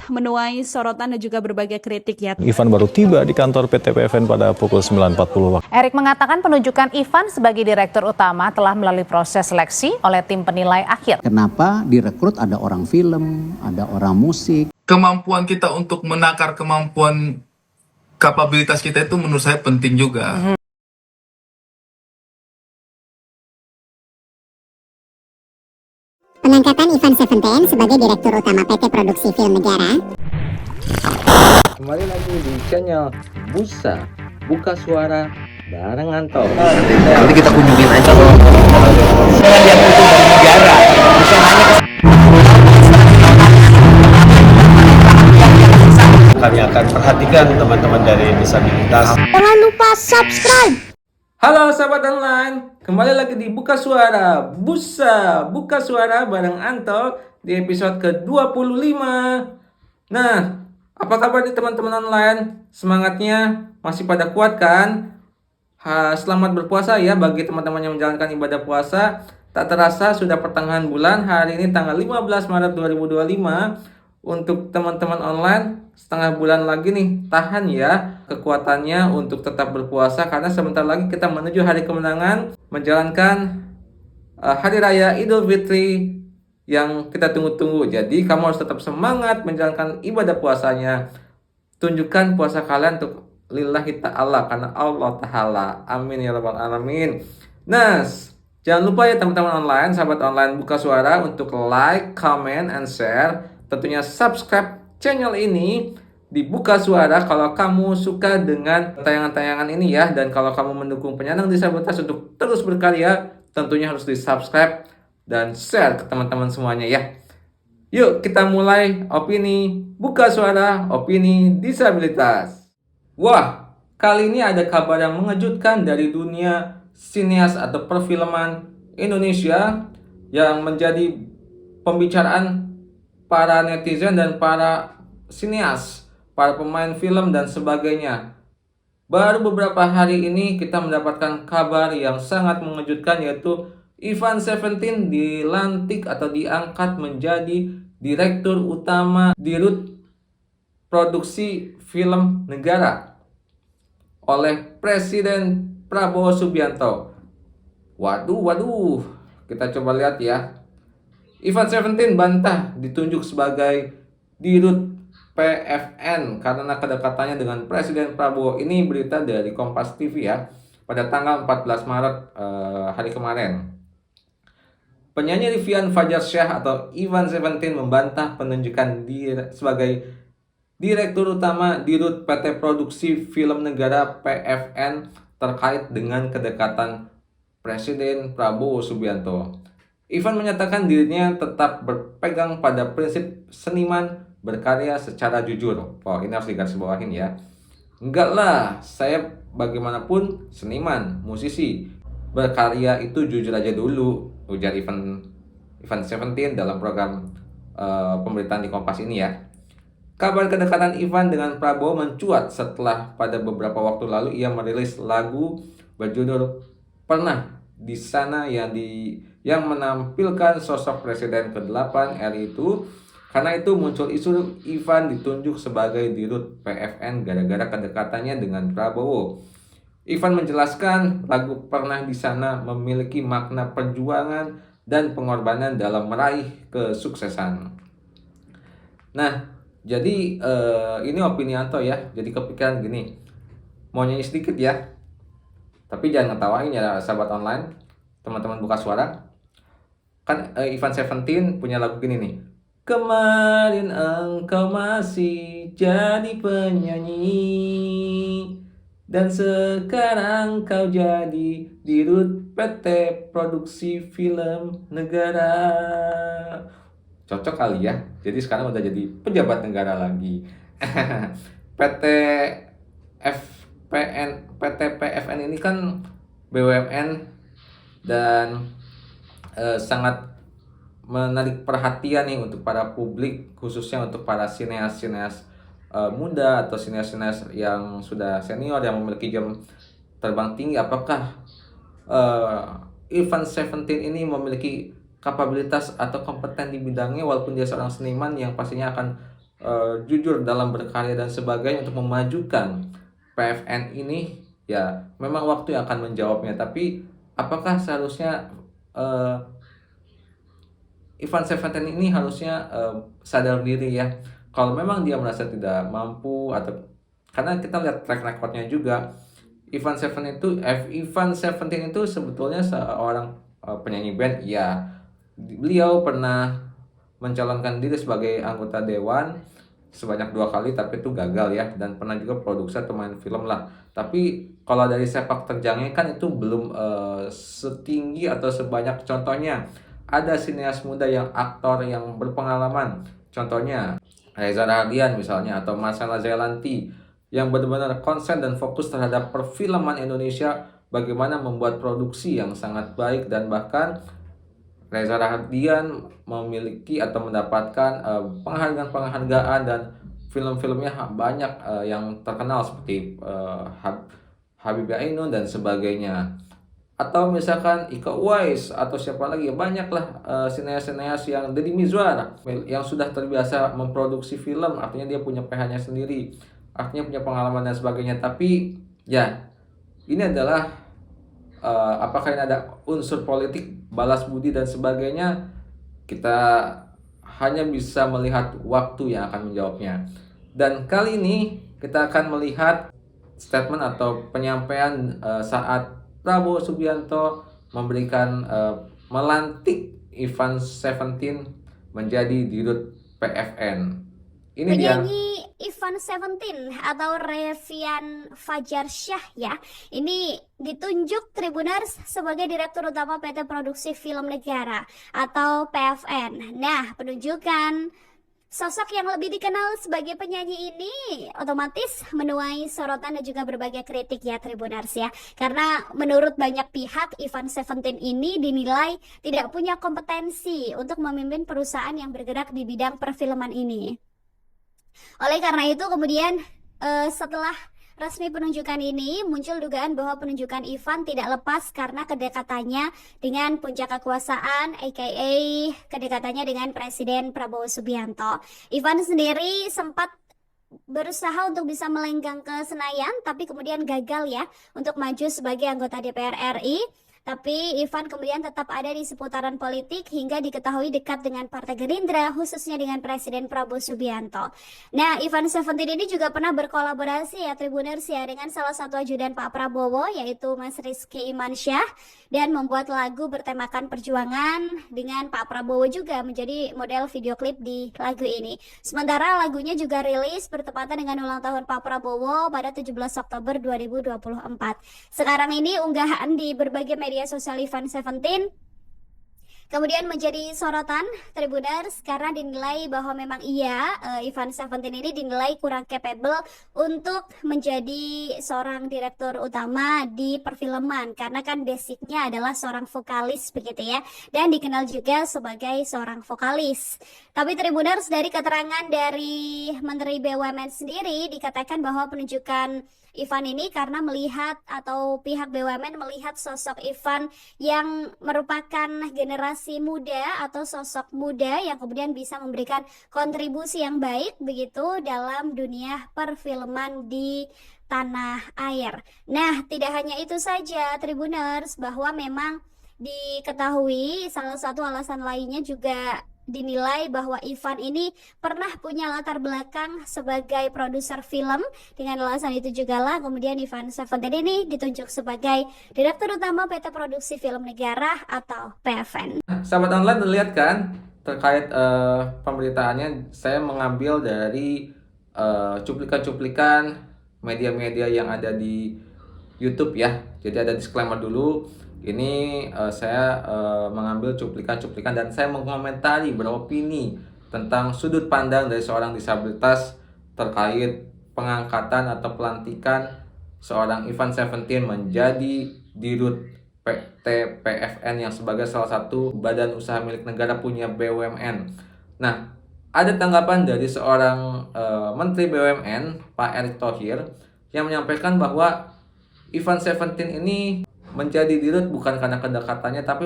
menuai sorotan dan juga berbagai kritik ya. Ivan baru tiba di kantor PT PFN pada pukul 9.40 waktu. Erik mengatakan penunjukan Ivan sebagai direktur utama telah melalui proses seleksi oleh tim penilai akhir. Kenapa direkrut ada orang film, ada orang musik. Kemampuan kita untuk menakar kemampuan kapabilitas kita itu menurut saya penting juga. Pengangkatan Ivan Seventeen sebagai Direktur Utama PT Produksi Film Negara. Kembali lagi di channel Busa, buka suara bareng Anto. Nanti kita kunjungin aja. Jangan yang itu dari negara, bukan hanya kami akan perhatikan teman-teman dari disabilitas. Jangan lupa subscribe. Halo sahabat online, kembali lagi di Buka Suara Busa, buka suara bareng Anto di episode ke-25. Nah, apa kabar nih teman-teman online? Semangatnya masih pada kuat kan? Selamat berpuasa ya bagi teman-teman yang menjalankan ibadah puasa. Tak terasa sudah pertengahan bulan, hari ini tanggal 15 Maret 2025. Untuk teman-teman online, setengah bulan lagi nih, tahan ya kekuatannya untuk tetap berpuasa, karena sebentar lagi kita menuju hari kemenangan, menjalankan Hari Raya Idul Fitri yang kita tunggu-tunggu. Jadi kamu harus tetap semangat menjalankan ibadah puasanya. Tunjukkan puasa kalian untuk lillahi ta'ala, karena Allah ta'ala. Amin ya rabbal alamin. Nah, jangan lupa ya teman-teman online, sahabat online Buka Suara, untuk like, comment, and share. Tentunya subscribe channel ini di Buka Suara kalau kamu suka dengan tayangan-tayangan ini ya. Dan kalau kamu mendukung penyandang disabilitas untuk terus berkarya, tentunya harus di subscribe dan share ke teman-teman semuanya ya. Yuk kita mulai opini Buka Suara, opini disabilitas. Wah, kali ini ada kabar yang mengejutkan dari dunia sineas atau perfilman Indonesia yang menjadi pembicaraan para netizen dan para sineas, para pemain film dan sebagainya. Baru beberapa hari ini kita mendapatkan kabar yang sangat mengejutkan, yaitu Ivan Seventeen dilantik atau diangkat menjadi Direktur Utama Dirut Produksi Film Negara oleh Presiden Prabowo Subianto. Waduh, kita coba lihat ya. Ivan Seventeen bantah ditunjuk sebagai Dirut PFN karena kedekatannya dengan Presiden Prabowo. Ini berita dari Kompas TV ya, pada tanggal 14 Maret hari kemarin. Penyanyi Rivian Fajar Syah atau Ivan Seventeen membantah penunjukan sebagai Direktur Utama Dirut PT Produksi Film Negara PFN terkait dengan kedekatan Presiden Prabowo Subianto. Ivan menyatakan dirinya tetap berpegang pada prinsip seniman berkarya secara jujur. Oh, ini harus digarisbawahin ya. Enggak lah, saya bagaimanapun seniman, musisi. Berkarya itu jujur aja dulu, ujar Ivan Seventeen dalam program pemberitaan di Kompas ini ya. Kabar kedekatan Ivan dengan Prabowo mencuat setelah pada beberapa waktu lalu ia merilis lagu berjudul Pernah di Sana yang menampilkan sosok Presiden ke-8 RI itu. Karena itu muncul isu Ivan ditunjuk sebagai Dirut PFN gara-gara kedekatannya dengan Prabowo. Ivan menjelaskan lagu Pernah di Sana memiliki makna perjuangan dan pengorbanan dalam meraih kesuksesan. Nah, jadi ini opini Anto ya. Jadi kepikiran gini, mau nyanyi sedikit ya, tapi jangan ngetawain ya sahabat online, teman-teman Buka Suara. Kan Ivan Seventeen punya lagu gini nih. Kemarin engkau masih jadi penyanyi, dan sekarang kau jadi Dirut PT Produksi Film Negara. Cocok kali ya. Jadi sekarang udah jadi pejabat negara lagi. PT PFN ini kan BUMN dan sangat menarik perhatian nih untuk para publik, khususnya untuk para sineas-sineas muda atau sineas-sineas yang sudah senior yang memiliki jam terbang tinggi. Apakah Ivan Seventeen ini memiliki kapabilitas atau kompeten di bidangnya, walaupun dia seorang seniman yang pastinya akan jujur dalam berkarya dan sebagainya untuk memajukan PFN ini, ya memang waktu yang akan menjawabnya. Tapi apakah seharusnya Ivan Seventeen ini harusnya sadar diri ya, kalau memang dia merasa tidak mampu, atau karena kita lihat track recordnya juga, Ivan Seventeen itu sebetulnya seorang penyanyi band, ya beliau pernah mencalonkan diri sebagai anggota dewan sebanyak 2 kali, tapi itu gagal ya, dan pernah juga produksi atau main film lah. Tapi kalau dari sepak terjangnya kan itu belum setinggi atau sebanyak contohnya ada sineas muda yang aktor yang berpengalaman, contohnya Reza Rahardian misalnya, atau Marcella Zalianty, yang benar-benar konsen dan fokus terhadap perfilman Indonesia, bagaimana membuat produksi yang sangat baik. Dan bahkan Reza Rahardian memiliki atau mendapatkan penghargaan-penghargaan, dan film-filmnya banyak yang terkenal seperti Habibie Ainun dan sebagainya. Atau misalkan Iko Uwais atau siapa lagi, banyaklah sineas-sineas yang Deddy Mizwar yang sudah terbiasa memproduksi film, artinya dia punya PH-nya sendiri, artinya punya pengalaman dan sebagainya. Tapi ya ini adalah apakah ini ada unsur politik, balas budi dan sebagainya, kita hanya bisa melihat waktu yang akan menjawabnya. Dan kali ini kita akan melihat statement atau penyampaian saat Prabowo Subianto memberikan melantik Ivan Seventeen menjadi dirut PFN. Ini dia. Penyanyi Ivan Seventeen atau Revian Fajar Syah ya, ini ditunjuk Tribuners sebagai Direktur Utama PT Produksi Film Negara atau PFN. Nah, penunjukan sosok yang lebih dikenal sebagai penyanyi ini otomatis menuai sorotan dan juga berbagai kritik ya Tribuners ya. Karena menurut banyak pihak, Ivan Seventeen ini dinilai tidak punya kompetensi untuk memimpin perusahaan yang bergerak di bidang perfilman ini. Oleh karena itu kemudian setelah resmi penunjukan ini, muncul dugaan bahwa penunjukan Ivan tidak lepas karena kedekatannya dengan puncak kekuasaan, aka kedekatannya dengan Presiden Prabowo Subianto. Ivan sendiri sempat berusaha untuk bisa melenggang ke Senayan, tapi kemudian gagal ya untuk maju sebagai anggota DPR RI. Tapi Ivan kemudian tetap ada di seputaran politik hingga diketahui dekat dengan Partai Gerindra, khususnya dengan Presiden Prabowo Subianto. Nah, Ivan Seventeen ini juga pernah berkolaborasi ya Tribuners ya dengan salah satu ajudan Pak Prabowo, yaitu Mas Rizky Imansyah, dan membuat lagu bertemakan perjuangan dengan Pak Prabowo juga menjadi model video klip di lagu ini. Sementara lagunya juga rilis bertepatan dengan ulang tahun Pak Prabowo pada 17 Oktober 2024. Sekarang ini unggahan di berbagai media sosial Ivan Seventeen kemudian menjadi sorotan Tribuners karena dinilai bahwa memang Ivan Seventeen ini dinilai kurang capable untuk menjadi seorang direktur utama di perfilman, karena kan basicnya adalah seorang vokalis begitu ya, dan dikenal juga sebagai seorang vokalis. Tapi Tribuners, dari keterangan dari Menteri BUMN sendiri dikatakan bahwa penunjukan Ivan ini karena melihat atau pihak BUMN melihat sosok Ivan yang merupakan generasi muda atau sosok muda yang kemudian bisa memberikan kontribusi yang baik begitu dalam dunia perfilman di tanah air. Nah, tidak hanya itu saja Tribuners, bahwa memang diketahui salah satu alasan lainnya juga dinilai bahwa Ivan ini pernah punya latar belakang sebagai produser film. Dengan alasan itu juga lah kemudian Ivan Seventeen ini ditunjuk sebagai Direktur Utama PT Produksi Film Negara atau PFN. Sahabat online, lihat kan terkait pemberitaannya, saya mengambil dari cuplikan-cuplikan media-media yang ada di YouTube ya. Jadi ada disclaimer dulu. Ini saya mengambil cuplikan-cuplikan dan saya mengomentari, beropini tentang sudut pandang dari seorang disabilitas terkait pengangkatan atau pelantikan seorang Ivan Seventeen menjadi dirut PT PFN yang sebagai salah satu badan usaha milik negara punya BUMN. Nah, ada tanggapan dari seorang Menteri BUMN, Pak Erick Thohir, yang menyampaikan bahwa Ivan Seventeen ini menjadi dirut bukan karena kedekatannya, tapi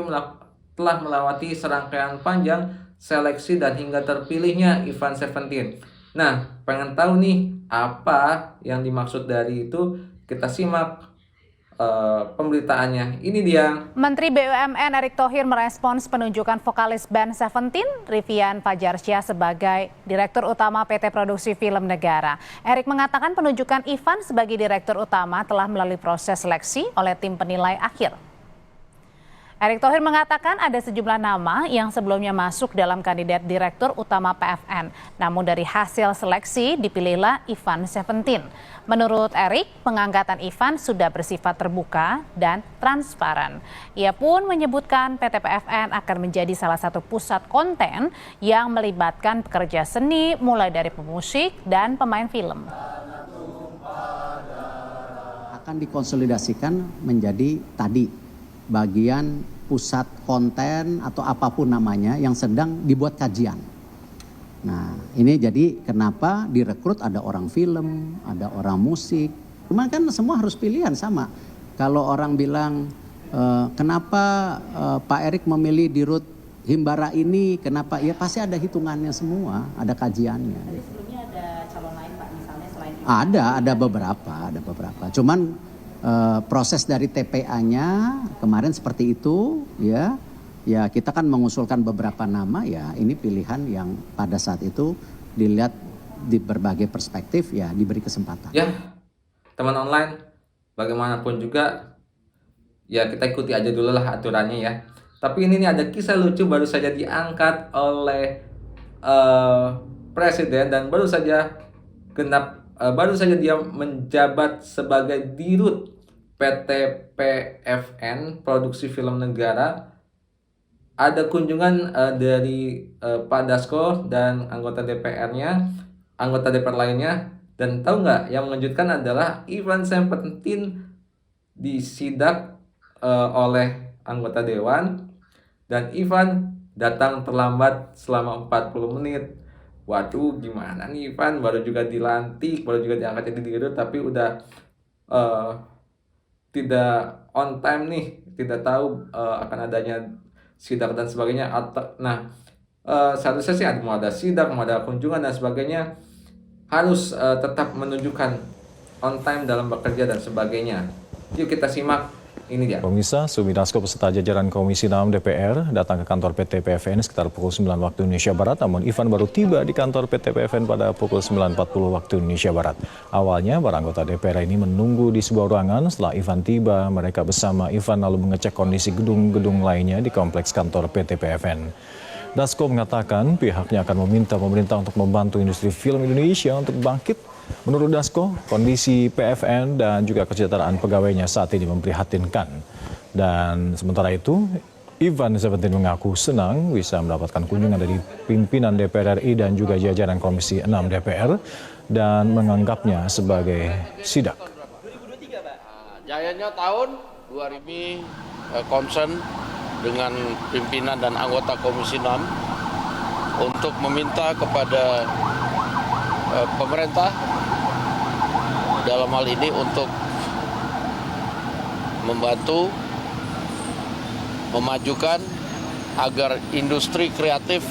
telah melewati serangkaian panjang seleksi dan hingga terpilihnya Ivan Seventeen. Nah, pengen tahu nih apa yang dimaksud dari itu? Kita simak pemberitaannya. Ini dia. Menteri BUMN Erick Thohir merespons penunjukan vokalis band Seventeen, Rivian Fajarsyah sebagai Direktur Utama PT Produksi Film Negara. Erick mengatakan penunjukan Ivan sebagai Direktur Utama telah melalui proses seleksi oleh tim penilai akhir. Erick Thohir mengatakan ada sejumlah nama yang sebelumnya masuk dalam kandidat Direktur Utama PFN. Namun dari hasil seleksi dipilihlah Ivan Seventeen. Menurut Erick, pengangkatan Ivan sudah bersifat terbuka dan transparan. Ia pun menyebutkan PT PFN akan menjadi salah satu pusat konten yang melibatkan pekerja seni mulai dari pemusik dan pemain film. Akan dikonsolidasikan menjadi tadi bagian pusat konten atau apapun namanya yang sedang dibuat kajian. Nah, ini jadi kenapa direkrut ada orang film, ada orang musik. Cuma kan semua harus pilihan sama. Kalau orang bilang kenapa Pak Erick memilih Dirut Himbara ini, kenapa? Ya pasti ada hitungannya semua, ada kajiannya. Jadi sebelumnya ada calon lain Pak, misalnya selain itu? Ada beberapa. Cuman proses dari TPA-nya kemarin seperti itu, ya kita kan mengusulkan beberapa nama, ya ini pilihan yang pada saat itu dilihat di berbagai perspektif, ya diberi kesempatan. Ya, teman online, bagaimanapun juga, ya kita ikuti aja dulu lah aturannya ya. Tapi ini nih ada kisah lucu baru saja diangkat oleh Presiden dan baru saja dia menjabat sebagai Dirut PT PFN Produksi Film Negara. Ada kunjungan dari Pak Dasko dan anggota DPR-nya, anggota DPR lainnya. Dan tahu nggak, yang mengejutkan adalah Ivan Seventeen disidak oleh anggota Dewan. Dan Ivan datang terlambat selama 40 menit. Waduh, gimana nih Ivan, baru juga dilantik, baru juga diangkat jadi Dirut, tapi udah tidak on time nih, tidak tahu akan adanya sidak dan sebagainya. Nah, seharusnya sih mau ada sidak, mau ada kunjungan dan sebagainya, harus tetap menunjukkan on time dalam bekerja dan sebagainya. Yuk kita simak. Ini dia. Pemirsa, Sumi Dasko beserta jajaran Komisi 6 DPR datang ke kantor PT PFN sekitar pukul 9 waktu Indonesia Barat, namun Ivan baru tiba di kantor PT PFN pada pukul 9.40 waktu Indonesia Barat. Awalnya, para anggota DPR ini menunggu di sebuah ruangan. Setelah Ivan tiba, mereka bersama Ivan lalu mengecek kondisi gedung-gedung lainnya di kompleks kantor PT PFN. Dasko mengatakan pihaknya akan meminta pemerintah untuk membantu industri film Indonesia untuk bangkit. Menurut Dasko, kondisi PFN dan juga kesejahteraan pegawainya saat ini memprihatinkan. Dan sementara itu, Ivan Seventeen mengaku senang bisa mendapatkan kunjungan dari pimpinan DPR RI dan juga jajaran Komisi 6 DPR dan menganggapnya sebagai sidak. Jayanya tahun 2000 concern dengan pimpinan dan anggota Komisi 6 untuk meminta kepada pemerintah dalam hal ini untuk membantu memajukan agar industri kreatif,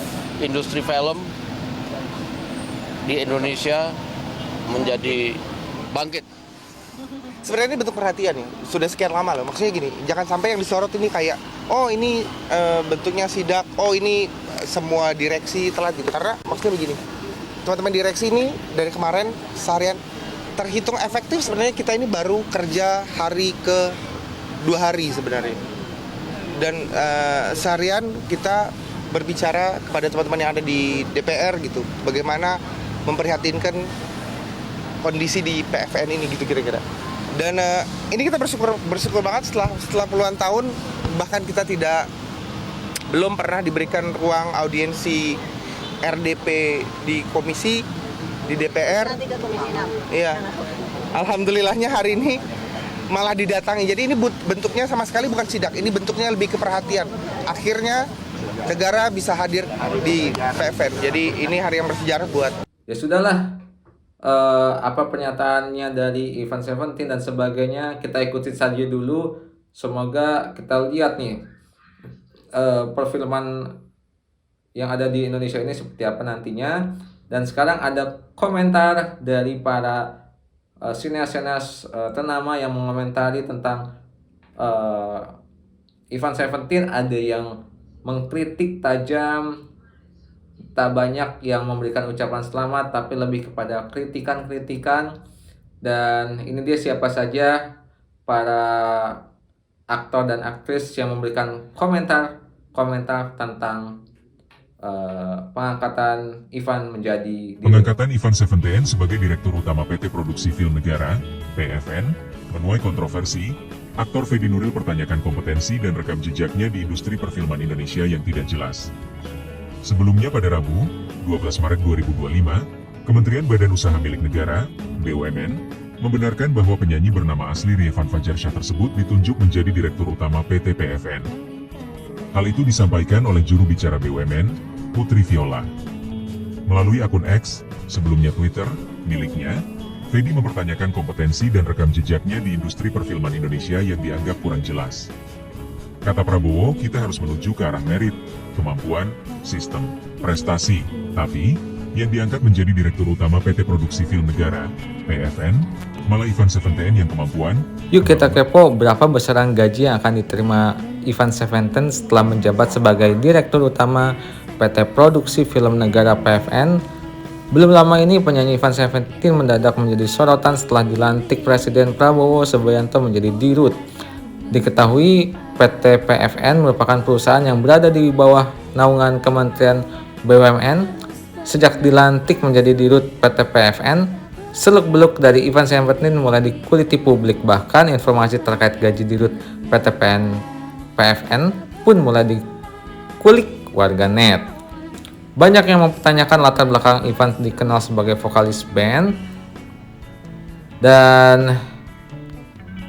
industri film di Indonesia menjadi bangkit. Sebenarnya ini bentuk perhatian nih, sudah sekian lama loh. Maksudnya gini, jangan sampai yang disorot ini kayak, oh ini bentuknya sidak, oh ini semua direksi telat gitu. Karena maksudnya begini, teman-teman direksi ini dari kemarin seharian terhitung efektif sebenarnya kita ini baru kerja hari ke 2 hari sebenarnya. Dan seharian kita berbicara kepada teman-teman yang ada di DPR gitu, bagaimana memprihatinkan kondisi di PFN ini gitu kira-kira. Dan ini kita bersyukur banget setelah puluhan tahun bahkan kita belum pernah diberikan ruang audiensi RDP di komisi di DPR. Iya. Alhamdulillahnya hari ini malah didatangi. Jadi ini bentuknya sama sekali bukan sidak, ini bentuknya lebih ke perhatian. Akhirnya negara bisa hadir di PFN. Jadi ini hari yang bersejarah buat. Ya sudahlah, apa pernyataannya dari Ivan Seventeen dan sebagainya kita ikuti saja dulu. Semoga kita lihat nih perfilman yang ada di Indonesia ini seperti apa nantinya. Dan sekarang ada komentar dari para sineas-sineas ternama yang mengomentari tentang Ivan Seventeen. Ada yang mengkritik tajam, tak banyak yang memberikan ucapan selamat, tapi lebih kepada kritikan-kritikan. Dan ini dia siapa saja para aktor dan aktris yang memberikan komentar tentang pengangkatan Ivan Seventeen sebagai Direktur Utama PT Produksi Film Negara, PFN, menuai kontroversi. Aktor Fedi Nuril pertanyakan kompetensi dan rekam jejaknya di industri perfilman Indonesia yang tidak jelas. Sebelumnya pada Rabu, 12 Maret 2025, Kementerian Badan Usaha Milik Negara, BUMN, membenarkan bahwa penyanyi bernama asli Rievan Fajarsyah tersebut ditunjuk menjadi Direktur Utama PT PFN. Hal itu disampaikan oleh juru bicara BUMN, Putri Viola. Melalui akun X, sebelumnya Twitter, miliknya, Fedi mempertanyakan kompetensi dan rekam jejaknya di industri perfilman Indonesia yang dianggap kurang jelas. Kata Prabowo, kita harus menuju ke arah merit, kemampuan, sistem, prestasi. Tapi, yang diangkat menjadi Direktur Utama PT Produksi Film Negara, PFN, malah Ivan Seventeen yang kemampuan. Yuk kita kepo berapa besaran gaji yang akan diterima Ivan Seventeen setelah menjabat sebagai Direktur Utama PT Produksi Film Negara PFN. Belum lama ini penyanyi Ivan Seventeen mendadak menjadi sorotan setelah dilantik Presiden Prabowo Subianto menjadi dirut. Diketahui PT PFN merupakan perusahaan yang berada di bawah naungan Kementerian BUMN. Sejak dilantik menjadi dirut PT PFN, seluk-beluk dari Ivan Seventeen mulai dikuliti publik. Bahkan informasi terkait gaji dirut PT PFN pun mulai dikulik warganet. Banyak yang mempertanyakan latar belakang Ivan dikenal sebagai vokalis band dan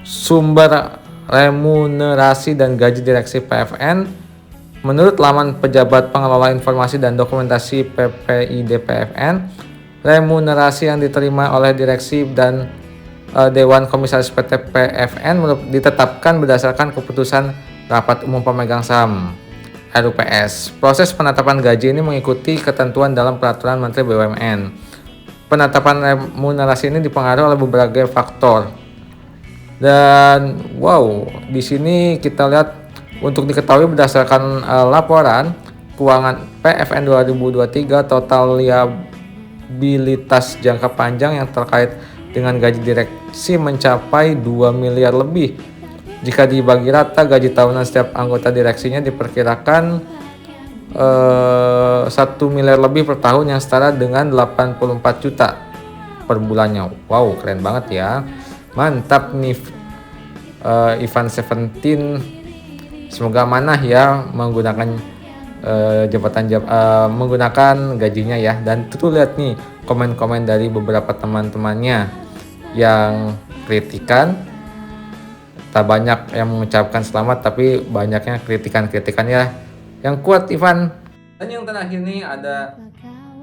sumber remunerasi dan gaji direksi PFN. Menurut laman pejabat pengelola informasi dan dokumentasi PPID PFN, remunerasi yang diterima oleh direksi dan Dewan Komisaris PT PFN ditetapkan berdasarkan keputusan Rapat Umum Pemegang Saham RUPS. Proses penetapan gaji ini mengikuti ketentuan dalam Peraturan Menteri BUMN. Penetapan remunerasi ini dipengaruhi oleh berbagai faktor. Dan wow, di sini kita lihat untuk diketahui berdasarkan laporan keuangan PFN 2023, total liabilitas jangka panjang yang terkait dengan gaji direksi mencapai 2 miliar lebih. Jika dibagi rata, gaji tahunan setiap anggota direksinya diperkirakan 1 miliar lebih per tahun yang setara dengan 84 juta per bulannya. Wow, keren banget ya. Mantap nih Ivan Seventeen. Semoga amanah ya menggunakan menggunakan gajinya ya. Dan tuh lihat nih komen-komen dari beberapa teman-temannya yang kritikan. Tak banyak yang mengucapkan selamat, tapi banyaknya kritikan-kritikan ya. Yang kuat Ivan. Dan yang terakhir nih ada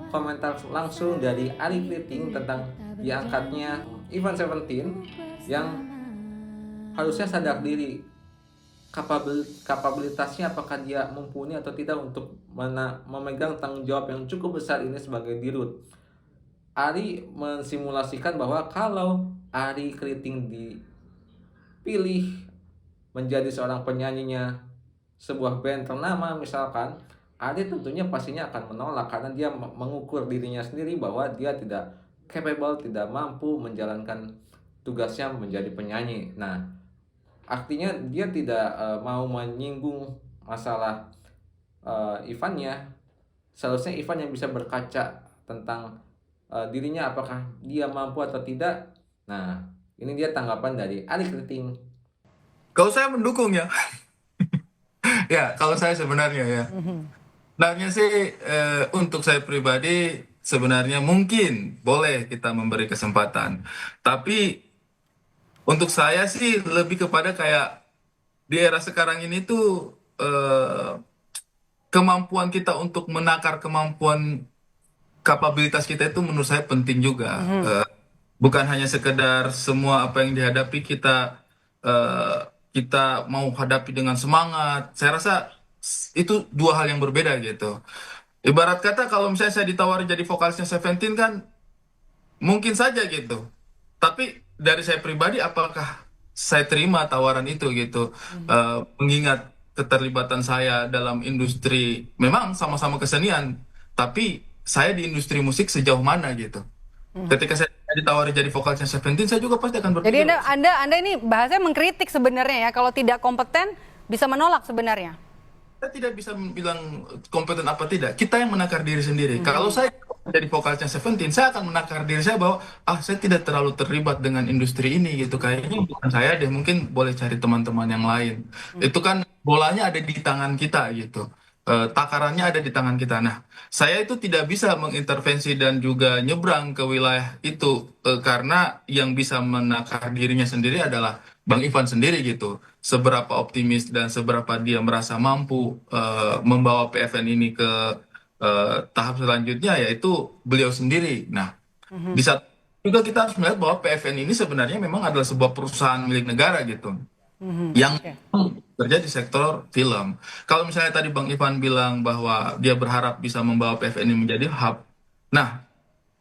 komentar langsung dari Ari Kriting tentang diangkatnya Ivan Seventeen yang harusnya sadar diri kapabilitasnya, apakah dia mumpuni atau tidak untuk memegang tanggung jawab yang cukup besar ini sebagai dirut. Ari mensimulasikan bahwa kalau Ari Kriting dipilih menjadi seorang penyanyinya sebuah band ternama misalkan, Ari tentunya pastinya akan menolak karena dia mengukur dirinya sendiri bahwa dia tidak capable, tidak mampu menjalankan tugasnya menjadi penyanyi. Nah, artinya dia tidak mau menyinggung masalah Ivannya. Seharusnya Ivan yang bisa berkaca tentang dirinya apakah dia mampu atau tidak. Nah, ini dia tanggapan dari Ari Kriting. Kalau saya mendukung ya. Ya, kalau saya sebenarnya ya. Sebenarnya sih untuk saya pribadi sebenarnya mungkin boleh kita memberi kesempatan. Tapi untuk saya sih lebih kepada kayak di era sekarang ini tuh kemampuan kita untuk menakar kemampuan kapabilitas kita itu menurut saya penting juga. Bukan hanya sekedar semua apa yang dihadapi kita kita mau hadapi dengan semangat. Saya rasa itu dua hal yang berbeda gitu. Ibarat kata kalau misalnya saya ditawari jadi vokalisnya Seventeen kan mungkin saja gitu. Tapi dari saya pribadi apakah saya terima tawaran itu gitu. Mengingat keterlibatan saya dalam industri memang sama-sama kesenian, tapi saya di industri musik sejauh mana gitu. Ketika saya ditawari jadi vokalisnya Seventeen, saya juga pasti akan Jadi berpikir. Anda ini bahasanya mengkritik sebenarnya ya, kalau tidak kompeten bisa menolak sebenarnya. Kita tidak bisa bilang kompeten apa tidak. Kita yang menakar diri sendiri. Kalau saya jadi vokalisnya Seventeen, saya akan menakar diri saya bahwa saya tidak terlalu terlibat dengan industri ini gitu. Kayaknya bukan saya deh, mungkin boleh cari teman-teman yang lain. Itu kan bolanya ada di tangan kita gitu. Takarannya ada di tangan kita. Nah, saya itu tidak bisa mengintervensi dan juga nyebrang ke wilayah itu karena yang bisa menakar dirinya sendiri adalah Bang Ivan sendiri gitu. Seberapa optimis dan seberapa dia merasa mampu membawa PFN ini ke tahap selanjutnya, yaitu beliau sendiri. Nah, di saat juga kita harus melihat bahwa PFN ini sebenarnya memang adalah sebuah perusahaan milik negara gitu, yang bekerja di sektor film. Kalau misalnya tadi Bang Ivan bilang bahwa dia berharap bisa membawa PFN ini menjadi hub. Nah,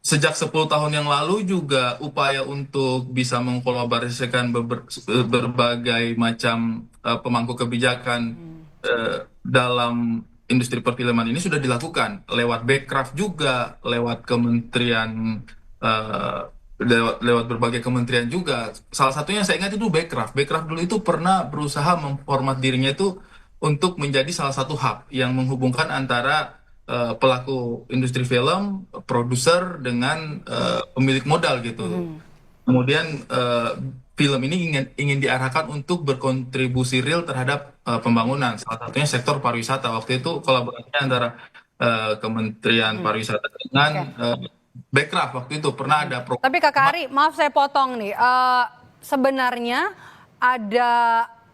sejak 10 tahun yang lalu juga upaya untuk bisa mengkolaborasikan berbagai macam pemangku kebijakan dalam industri perfilman ini sudah dilakukan lewat Bekraf juga, lewat kementerian lewat berbagai kementerian juga. Salah satunya saya ingat itu Bekraf. Bekraf dulu itu pernah berusaha memformat dirinya itu untuk menjadi salah satu hub yang menghubungkan antara pelaku industri film, produser dengan pemilik modal gitu. Kemudian film ini ingin diarahkan untuk berkontribusi real terhadap pembangunan. Salah satunya sektor pariwisata. Waktu itu kolaborasinya antara Kementerian Pariwisata dengan Bekraf waktu itu pernah ada program. Tapi Kakak Ari, maaf saya potong nih. Sebenarnya ada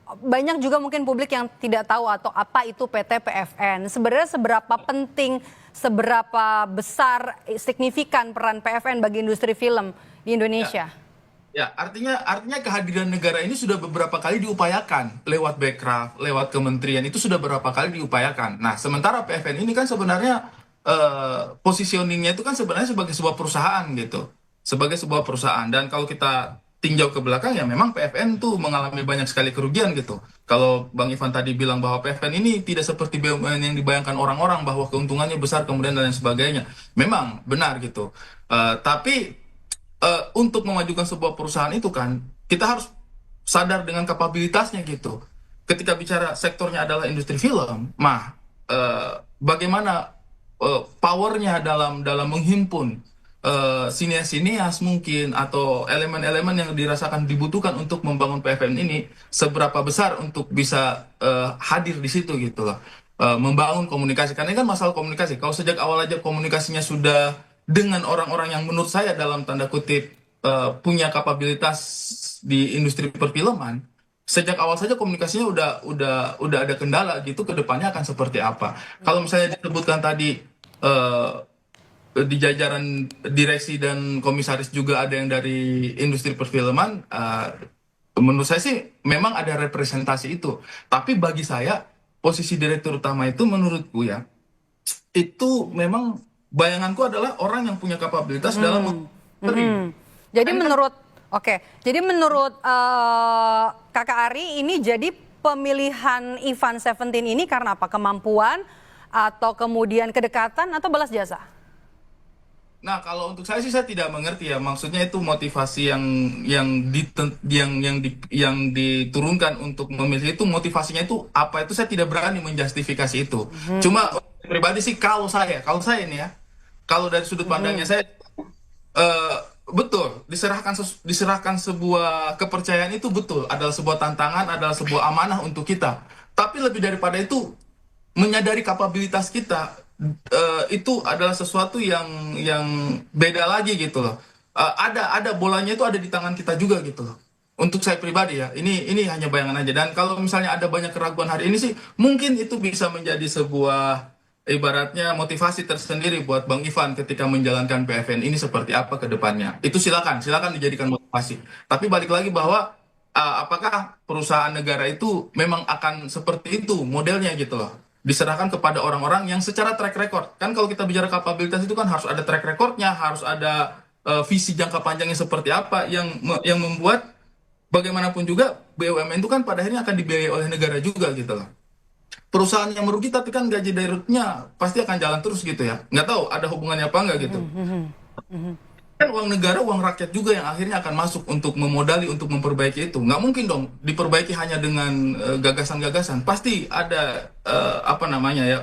banyak juga mungkin publik yang tidak tahu atau apa itu PT PFN. Sebenarnya seberapa penting, seberapa besar, signifikan peran PFN bagi industri film di Indonesia? Ya, artinya kehadiran negara ini sudah beberapa kali diupayakan lewat Bekraf, lewat kementerian itu sudah beberapa kali diupayakan. Nah, sementara PFN ini kan sebenarnya positioningnya itu kan sebenarnya sebagai sebuah perusahaan gitu, sebagai sebuah perusahaan. Dan kalau kita tinjau ke belakang ya memang PFN tuh mengalami banyak sekali kerugian gitu. Kalau Bang Ivan tadi bilang bahwa PFN ini tidak seperti BUMN yang dibayangkan orang-orang bahwa keuntungannya besar kemudian dan lain sebagainya, memang benar gitu. Tapi untuk memajukan sebuah perusahaan itu kan kita harus sadar dengan kapabilitasnya gitu. Ketika bicara sektornya adalah industri film, bagaimana powernya dalam menghimpun sinias-sinias mungkin atau elemen-elemen yang dirasakan dibutuhkan untuk membangun PFN ini seberapa besar untuk bisa hadir di situ gitu loh. Membangun komunikasi, karena ini kan masalah komunikasi. Kalau sejak awal aja komunikasinya sudah dengan orang-orang yang menurut saya dalam tanda kutip punya kapabilitas di industri perfilman, sejak awal saja komunikasinya udah ada kendala gitu, ke depannya akan seperti apa. Kalau misalnya disebutkan tadi di jajaran direksi dan komisaris juga ada yang dari industri perfilman, menurut saya sih memang ada representasi itu. Tapi bagi saya posisi direktur utama itu menurutku ya, itu memang bayanganku adalah orang yang punya kapabilitas dalam Jadi menurut Kakak Ari ini jadi pemilihan Ivan Seventeen ini karena apa? Kemampuan atau kemudian kedekatan atau balas jasa? Nah, kalau untuk saya sih saya tidak mengerti ya. Maksudnya itu motivasi yang diturunkan untuk memilih itu, motivasinya itu apa, itu saya tidak berani menjustifikasi itu. Cuma pribadi sih kalau saya ini ya, kalau dari sudut pandangnya saya betul diserahkan sebuah kepercayaan itu betul adalah sebuah tantangan, adalah sebuah amanah untuk kita. Tapi lebih daripada itu, menyadari kapabilitas kita itu adalah sesuatu yang beda lagi gitu loh. Ada bolanya itu ada di tangan kita juga gitu loh. Untuk saya pribadi ya, ini hanya bayangan aja. Dan kalau misalnya ada banyak keraguan hari ini sih, mungkin itu bisa menjadi sebuah ibaratnya motivasi tersendiri buat Bang Ivan ketika menjalankan PFN ini seperti apa ke depannya. Itu silakan dijadikan motivasi. Tapi balik lagi bahwa apakah perusahaan negara itu memang akan seperti itu modelnya gitu loh. diserahkan kepada orang-orang yang secara track record. Kan kalau kita bicara kapabilitas itu kan harus ada track recordnya, harus ada visi jangka panjangnya seperti apa yang membuat bagaimanapun juga BUMN itu kan pada akhirnya akan dibiayai oleh negara juga gitu loh. Perusahaan yang merugi tapi kan gaji dirutnya pasti akan jalan terus gitu ya. Nggak tahu ada hubungannya apa nggak gitu. Kan uang negara, uang rakyat juga yang akhirnya akan masuk untuk memodali, untuk memperbaiki itu. Nggak mungkin dong diperbaiki hanya dengan gagasan-gagasan. Pasti ada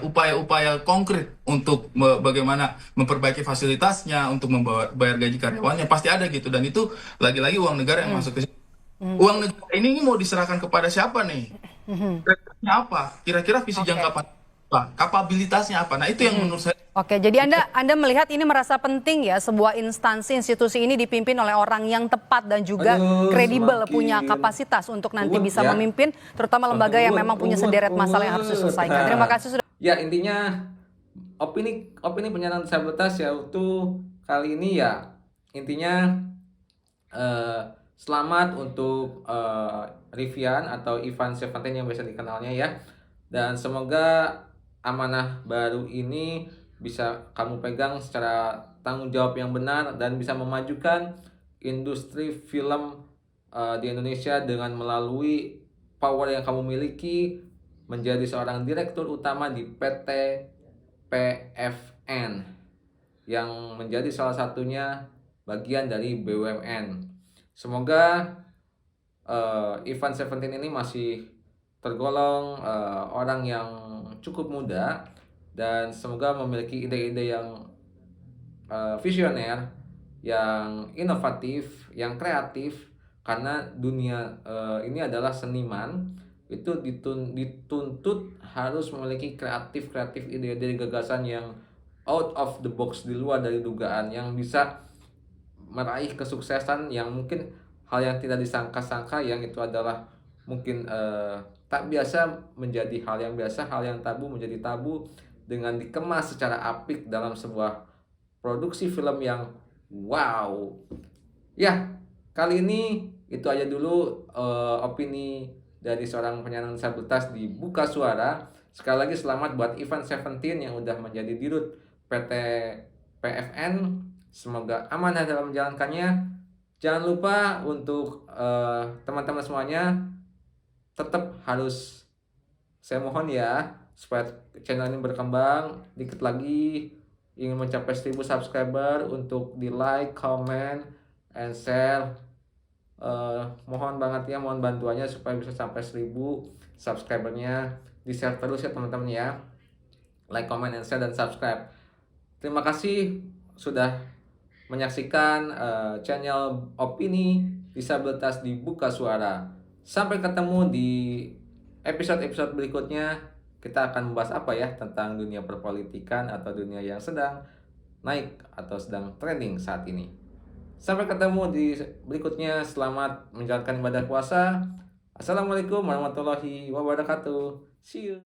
upaya-upaya konkret untuk bagaimana memperbaiki fasilitasnya, untuk membayar gaji karyawannya. Pasti ada gitu. Dan itu lagi-lagi uang negara yang masuk ke situ. Uang negara ini mau diserahkan kepada siapa nih? Kira-kira apa? Kira-kira visi jangka panjang apa? Kapabilitasnya apa? Nah itu yang menurut saya. Oke, jadi Anda melihat ini merasa penting ya sebuah instansi institusi ini dipimpin oleh orang yang tepat dan juga kredibel, punya kapasitas untuk nanti bisa memimpin, terutama lembaga yang memang punya sederet masalah yang harus diselesaikan. Terima kasih sudah. Ya intinya opini penyandang disabilitas ya itu kali ini ya intinya selamat untuk Rivian atau Ivan Seventeen yang biasa dikenalnya ya, dan semoga amanah baru ini bisa kamu pegang secara tanggung jawab yang benar dan bisa memajukan industri film di Indonesia dengan melalui power yang kamu miliki menjadi seorang direktur utama di PT PFN yang menjadi salah satunya bagian dari BUMN. Semoga Ivan Seventeen ini masih tergolong orang yang cukup muda dan semoga memiliki ide-ide yang visioner, yang inovatif, yang kreatif, karena dunia ini adalah seniman, itu dituntut harus memiliki kreatif ide-ide gagasan yang out of the box, di luar dari dugaan, yang bisa meraih kesuksesan yang mungkin hal yang tidak disangka-sangka, yang itu adalah mungkin tak biasa menjadi hal yang biasa, hal yang tabu menjadi tabu dengan dikemas secara apik dalam sebuah produksi film yang wow. Ya, kali ini itu aja dulu opini dari seorang penyandang disabilitas di Buka Suara. Sekali lagi selamat buat Ivan Seventeen yang udah menjadi dirut PT PFN. Semoga amanah dalam menjalankannya. Jangan lupa untuk teman-teman semuanya tetap harus, saya mohon ya, supaya channel ini berkembang dikit lagi, ingin mencapai 1000 subscriber, untuk di like, comment, and share. Mohon banget ya, mohon bantuannya supaya bisa sampai 1000 subscribernya. Di share terus ya teman-teman ya, like, comment, and share, dan subscribe. Terima kasih sudah menyaksikan channel opini disabilitas di Buka Suara. Sampai ketemu di episode-episode berikutnya. Kita akan membahas apa ya tentang dunia perpolitikan atau dunia yang sedang naik atau sedang trending saat ini. Sampai ketemu di berikutnya. Selamat menjalankan ibadah puasa. Assalamualaikum warahmatullahi wabarakatuh. See you.